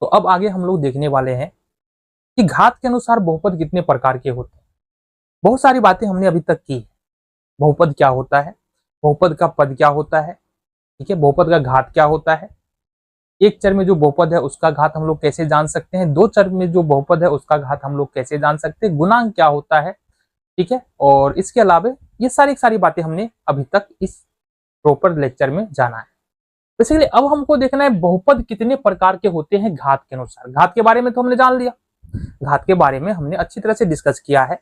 तो अब आगे हम लोग देखने वाले हैं कि घात के अनुसार बहुपद कितने प्रकार के होते हैं। बहुत सारी बातें हमने अभी तक की। बहुपद क्या होता है, बहुपद का पद क्या होता है, ठीक है, बहुपद का घात क्या होता है, एक चर में जो बहुपद है उसका घात हम लोग कैसे जान सकते हैं, दो चर में जो बहुपद है उसका घात हम लोग कैसे जान सकते हैं, गुणांक क्या होता है, ठीक है। और इसके अलावा ये सारी बातें हमने अभी तक इस प्रॉपर लेक्चर में जाना है। बेसिकली अब हमको देखना है बहुपद कितने प्रकार के होते हैं घात के अनुसार। घात के बारे में तो हमने जान लिया, घात के बारे में हमने अच्छी तरह से डिस्कस किया है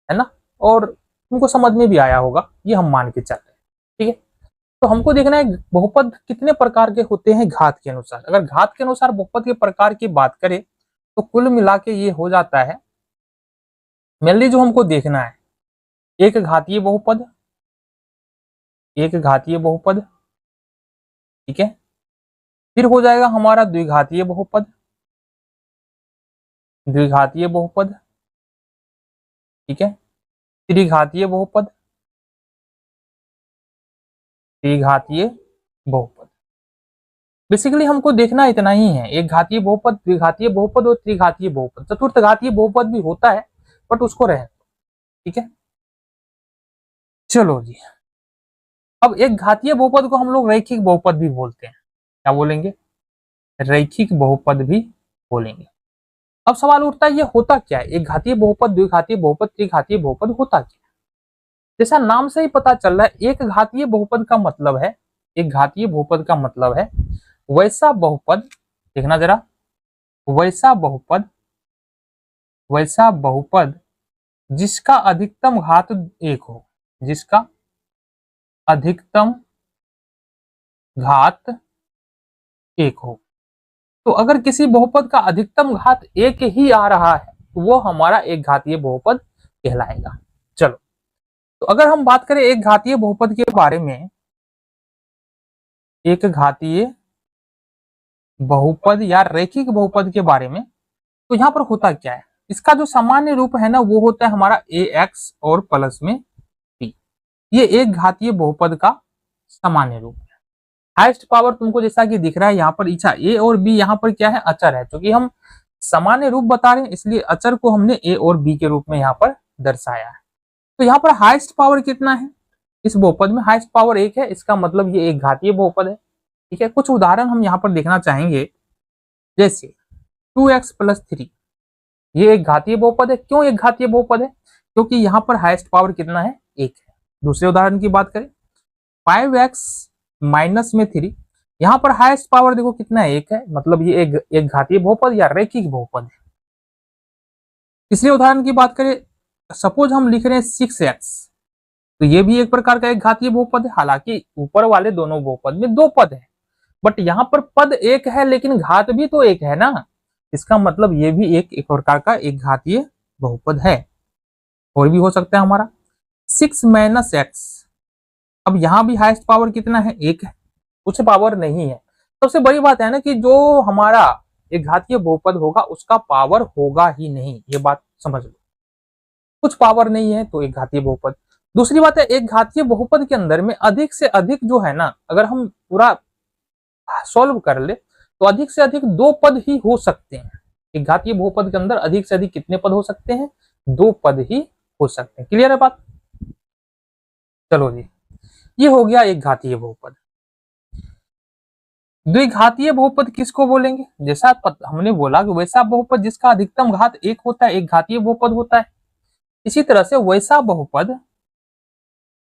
ना, और तुमको समझ में भी आया होगा, ये हम मान के चल रहे हैं, ठीक है। तो हमको देखना है बहुपद कितने प्रकार के होते हैं घात के अनुसार। अगर घात के अनुसार बहुपद के प्रकार की बात करें तो कुल मिला के ये हो जाता है, मेनली जो हमको देखना है एक घातीय बहुपद, एक घातीय बहुपद, ठीक है। फिर हो जाएगा हमारा द्विघातीय बहुपद, द्विघातीय बहुपद, ठीक है। त्रिघातीय बहुपद, त्रिघातीय बहुपद। बेसिकली हमको देखना इतना ही है, एक घातीय बहुपद, द्विघातीय बहुपद और त्रिघातीय बहुपद। चतुर्थ घातीय बहुपद भी होता है बट उसको रहे, ठीक है। चलो जी, अब एक घातीय बहुपद को हम लोग रैखिक बहुपद भी बोलते हैं। क्या बोलेंगे? रैखिक बहुपद भी बोलेंगे। अब सवाल उठता है ये होता क्या है, एक घातीय बहुपद, द्विघातीय बहुपद, त्रिघातीय बहुपद होता क्या है? जैसा नाम से ही पता चल रहा है, एक घातीय बहुपद का मतलब है, एक घातीय बहुपद का मतलब है वैसा बहुपद, देखना जरा, वैसा बहुपद, वैसा बहुपद जिसका अधिकतम घात एक हो, जिसका अधिकतम घात एक हो। तो अगर किसी बहुपद का अधिकतम घात एक ही आ रहा है तो वो हमारा एक घातीय बहुपद कहलाएगा। चलो, तो अगर हम बात करें एक घातीय बहुपद के बारे में, एक घातीय बहुपद या रैखिक बहुपद के बारे में, तो यहाँ पर होता क्या है, इसका जो सामान्य रूप है ना वो होता है हमारा ax और प्लस में b। ये एक घातीय बहुपद का सामान्य रूप है। हाईएस्ट पावर तुमको जैसा कि दिख रहा है यहाँ पर, इच्छा a और b यहाँ पर क्या है, अचर है। क्योंकि हम सामान्य रूप बता रहे हैं इसलिए अचर को हमने a और b के रूप में यहाँ पर दर्शाया है। तो यहाँ पर हाईएस्ट पावर कितना है इस बहुपद में? हाईएस्ट पावर 1 है, इसका मतलब ये एक घातीय बहुपद है, ठीक है। कुछ उदाहरण हम यहाँ पर देखना चाहेंगे, जैसे 2x + 3, ये एक घातीय बहुपद है। क्यों एक घातीय बहुपद है? क्योंकि यहाँ पर हाईएस्ट पावर कितना है, 1 है। दूसरे उदाहरण की बात करें, 5x - 3, यहाँ पर हाईएस्ट पावर देखो कितना है, 1 है, मतलब ये एक घातीय बहुपद या रैखिक बहुपद है। तीसरे उदाहरण की बात करें, सपोज हम लिख रहे हैं 6x, तो ये भी एक प्रकार का एक घातीय बहुपद है। हालांकि ऊपर वाले दोनों बहुपद में 2 पद है, बट यहाँ पर पद 1 है लेकिन घात भी तो 1 है ना, इसका मतलब ये भी एक प्रकार का एक घातीय बहुपद है। और भी हो सकता है हमारा 6 - x, अब यहाँ भी हाईएस्ट पावर कितना है, 1 है, कुछ पावर नहीं है। सबसे बड़ी बात है ना कि जो हमारा एक घातीय बहुपद होगा उसका पावर होगा ही नहीं, ये बात समझ लो। कुछ पावर नहीं है तो एक घातीय बहुपद। दूसरी बात है, एक घातीय बहुपद के अंदर में अधिक से अधिक जो है ना, अगर हम पूरा सॉल्व कर ले तो अधिक से अधिक 2 पद ही हो सकते हैं। एक घातीय बहुपद के अंदर अधिक से अधिक कितने पद हो सकते हैं, 2 पद ही हो सकते हैं। क्लियर है बात? चलो जी, ये हो गया एक घातीय बहुपद। द्विघातीय बहुपद किसको बोलेंगे? जैसा हमने बोला कि वैसा बहुपद जिसका अधिकतम घात 1 होता है, एक घातीय बहुपद होता है। इसी तरह से वैसा बहुपद,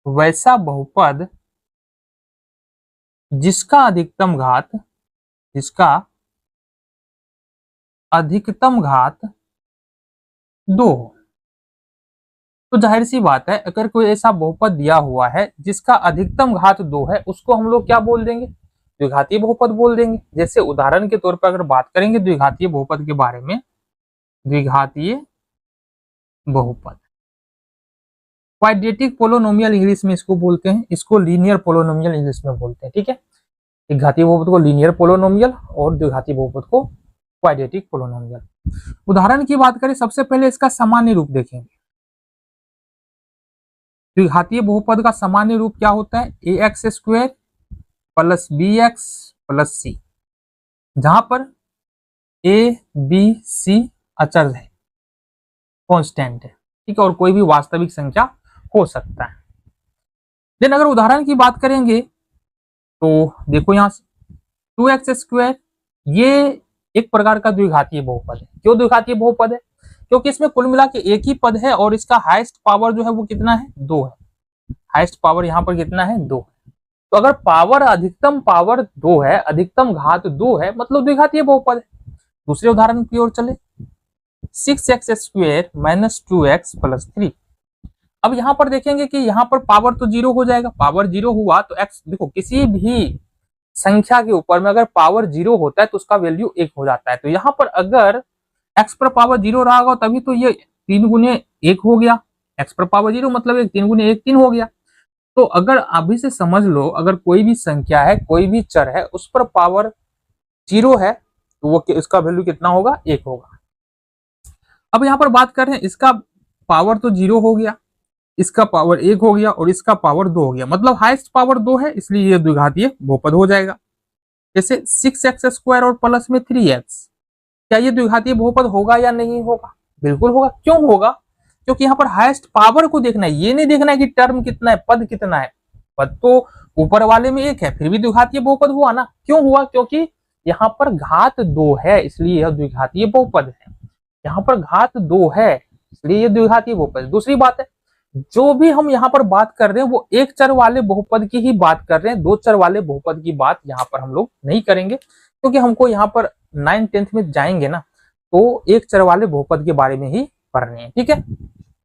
वैसा बहुपद जिसका अधिकतम घात, जिसका अधिकतम घात 2 हो। तो जाहिर सी बात है, अगर कोई ऐसा बहुपद दिया हुआ है जिसका अधिकतम घात 2 है, उसको हम लोग क्या बोल देंगे, द्विघातीय बहुपद बोल देंगे। जैसे उदाहरण के तौर पर अगर बात करेंगे द्विघातीय बहुपद के बारे में, द्विघातीय बहुपद, क्वाड्रेटिक पोलिनोमियल इंग्लिश में इसको बोलते हैं, इसको लीनियर पोलिनोमियल इंग्लिश में बोलते हैं, ठीक है। एक घातीय बहुपद को लीनियर पोलिनोमियल और द्विघातीय बहुपद को क्वाड्रेटिक पोलिनोमियल। उदाहरण की बात करें, सबसे पहले इसका सामान्य रूप देखेंगे। द्विघातीय बहुपद का सामान्य रूप क्या होता है, ax² + bx + c, जहां पर ए बी सी अचर है, कांस्टेंट है, ठीक है, और कोई भी वास्तविक संख्या हो सकता है। देन अगर उदाहरण की बात करेंगे तो देखो यहाँ 2x² ये एक प्रकार का द्विघातीय बहुपद है। क्यों द्विघातीय बहुपद है? क्योंकि इसमें कुल मिला के एक ही पद है और इसका हाईएस्ट पावर जो है वो कितना है, 2 है। हाईएस्ट पावर यहाँ पर कितना है, 2। तो अगर पावर अधिकतम पावर 2 है, अधिकतम घात 2 है, मतलब द्विघातीय बहुपद है। दूसरे उदाहरण की ओर चले, 6x² - 2x + 3। अब यहाँ पर देखेंगे कि यहाँ पर पावर तो 0 हो जाएगा। पावर 0 हुआ तो x, देखो किसी भी संख्या के ऊपर में अगर पावर 0 होता है तो उसका वैल्यू 1 हो जाता है। तो यहाँ पर अगर x पर पावर 0 रहा होगा तभी तो ये 3 गुने 1 हो गया। x पर पावर 0 मतलब 1, 3 गुने 1 3 हो गया। तो अगर अभी से समझ लो, अगर कोई भी संख्या है, कोई भी चर है, उस पर पावर 0 है तो वो इसका वैल्यू कितना होगा, 1 होगा। अब यहाँ पर बात कर रहे हैं, इसका पावर तो 0 हो गया, इसका पावर 1 हो गया और इसका पावर 2 हो गया, मतलब हाईएस्ट पावर 2 है, इसलिए ये द्विघातीय बहुपद हो जाएगा। जैसे 6x² और प्लस में 3x, क्या ये द्विघातीय बहुपद होगा या नहीं होगा? बिल्कुल होगा। क्यों होगा? क्योंकि यहाँ पर हाईएस्ट पावर को देखना है, ये नहीं देखना है कि टर्म कितना है, पद कितना है। पद तो ऊपर वाले में 1 है, फिर भी द्विघातीय बहुपद हुआ ना। क्यों हुआ? क्योंकि यहाँ पर घात 2 है, इसलिए यह द्विघातीय बहुपद है। यहाँ पर घात 2 है, इसलिए यह द्विघातीय बहुपद है। दूसरी बात है, जो भी हम यहाँ पर बात कर रहे हैं वो एक चर वाले बहुपद की ही बात कर रहे हैं, दो चर वाले बहुपद की बात यहाँ पर हम लोग नहीं करेंगे, क्योंकि हमको यहाँ पर 9th 10th में जाएंगे ना, तो एक चर वाले बहुपद के बारे में ही पढ़ रहे हैं। ठीक है,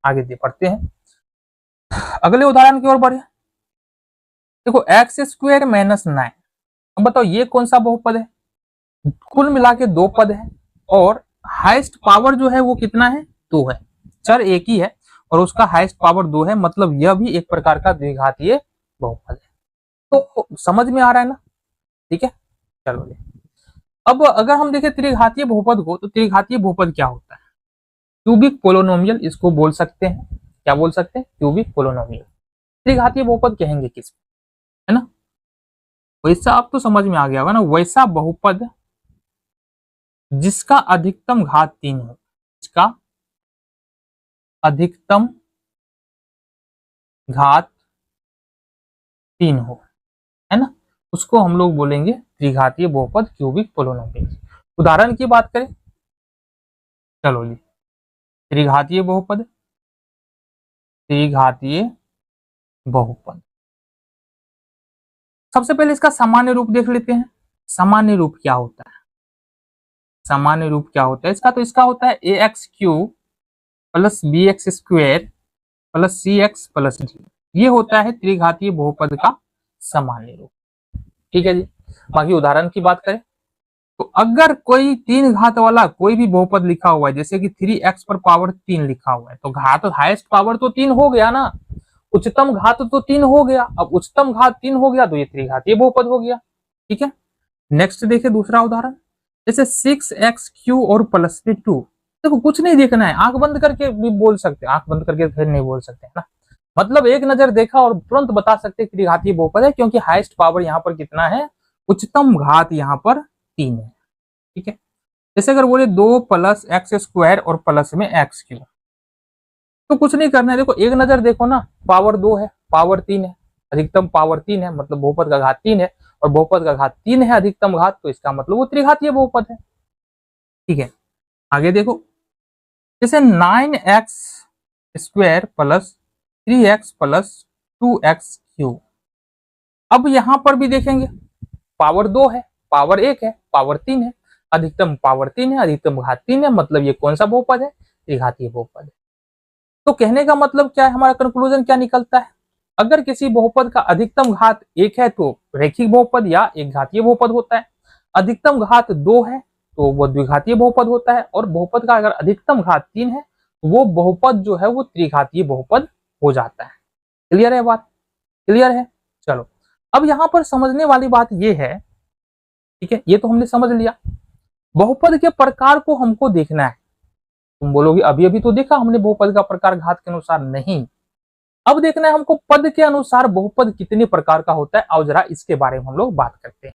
आगे पढ़ते हैं, अगले उदाहरण की ओर बढ़े। देखो x² - 9, अब बताओ ये कौन सा बहुपद है? कुल मिला के 2 पद है और हाईएस्ट पावर जो है वो कितना है, 2 है। चर एक ही है और उसका हाईएस्ट पावर 2 है, मतलब यह भी एक प्रकार का द्विघातीय बहुपद है। तो समझ में आ रहा है ना? ठीक है, चलो अब अगर हम देखें त्रिघातीय बहुपद को, तो त्रिघातीय बहुपद क्या होता है? क्यूबिक पोलिनोमियल इसको बोल सकते हैं। क्या बोल सकते हैं? Cubic polynomial. त्रिघातीय बहुपद कहेंगे किस, है ना? वैसा आप तो समझ में आ गया होगा ना, वैसा बहुपद जिसका अधिकतम घात 3 हो, जिसका अधिकतम घात 3 हो, है ना, उसको हम लोग बोलेंगे त्रिघातीय बहुपद, क्यूबिक पोलिनोमियल। उदाहरण की बात करें, चलो जी, त्रिघातीय बहुपद, त्रिघातीय बहुपद। सबसे पहले इसका सामान्य रूप देख लेते हैं। सामान्य रूप क्या होता है? सामान्य रूप क्या होता है इसका? तो इसका होता है ax³ + bx² + cx + d। ये होता है त्रिघातीय बहुपद का सामान्य रूप। ठीक है जी, बाकी उदाहरण की बात करें तो अगर कोई 3 घात वाला कोई भी बहुपद लिखा हुआ है, जैसे कि 3x पर पावर 3 लिखा हुआ है, तो घात हाईएस्ट पावर तो 3 हो गया ना, उच्चतम घात तो 3 हो गया। अब उच्चतम घात 3 हो गया तो ये त्रिघातीय बहुपद हो गया। ठीक है, नेक्स्ट देखिए दूसरा उदाहरण, जैसे 6x³ और प्लस में 2। देखो कुछ नहीं देखना है, आंख बंद करके भी बोल सकते हैं, आंख बंद करके फिर नहीं बोल सकते है ना, मतलब एक नजर देखा और तुरंत बता सकते हैं त्रिघातीय बहुपद है, क्योंकि हाईएस्ट पावर यहाँ पर कितना है, उच्चतम घात यहाँ पर 3 है। ठीक है, जैसे अगर बोले 2 + x² और प्लस में x³, तो कुछ नहीं करना है, देखो एक नजर देखो ना, पावर 2 है, पावर 3 है, अधिकतम पावर 3 है, मतलब बहुपद का घात 3 है, और बहुपद का घात 3 है अधिकतम घात, तो इसका मतलब वो त्रिघातीय बहुपद है। ठीक है, आगे देखो, जैसे 9x² + 3x + 2x³। अब यहां पर भी देखेंगे, पावर 2 है, पावर 1 है, पावर 3 है, अधिकतम पावर 3 है, अधिकतम घात 3 है, मतलब ये कौन सा बहुपद है? त्रिघातीय बहुपद है। तो कहने का मतलब क्या है, हमारा कंक्लूजन क्या निकलता है? अगर किसी बहुपद का अधिकतम घात 1 है तो रैखिक बहुपद या एक घातीय बहुपद होता है, अधिकतम घात 2 है तो वो द्विघातीय बहुपद होता है, और बहुपद का अगर अधिकतम घात 3 है तो वो बहुपद जो है वो त्रिघातीय बहुपद हो जाता है। क्लियर है बात? क्लियर है? चलो अब यहां पर समझने वाली बात ये है, ठीक है, ये तो हमने समझ लिया, बहुपद के प्रकार को हमको देखना है। तुम बोलोगे अभी अभी तो देखा हमने बहुपद का प्रकार घात के अनुसार, नहीं, अब देखना है हमको पद के अनुसार बहुपद कितने प्रकार का होता है। आओ जरा इसके बारे में हम लोग बात करते हैं।